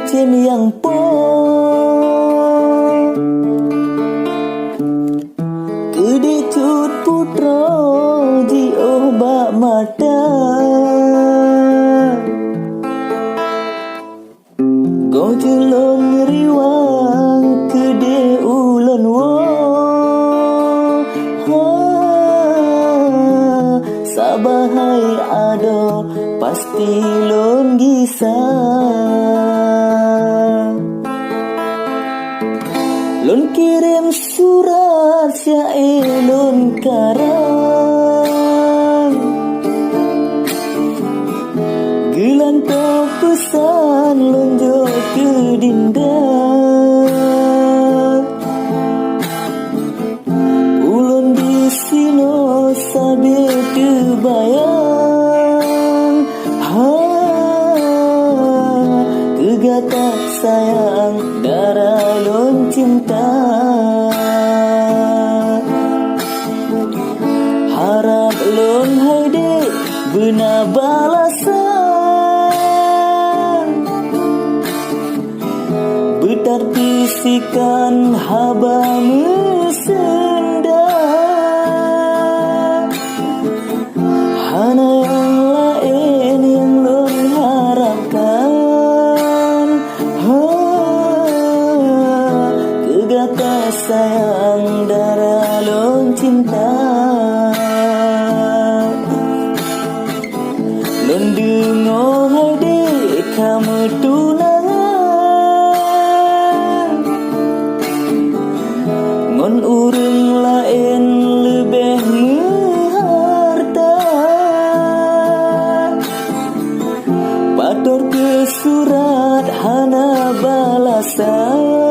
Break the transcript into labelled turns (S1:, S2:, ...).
S1: chen yang po Kede cut putro di oba mata Go jelon riwang kede ulon wo Sabahai ado pasti lon gisa Lon kirim surat syair lon karang Gelan to pesan lon jo ke dinda Ulon di sino sabe te bayang Kegata sayang darah lon cinta Harap lon haide bena balasan Betar pisikan haba mesenda Hana yang lain yang lon harapkan Kegata sayang darah lon cinta Lon dengar hade kamu tunangan Ngon urang lain lebih mengharta Pator ke surat hana balasan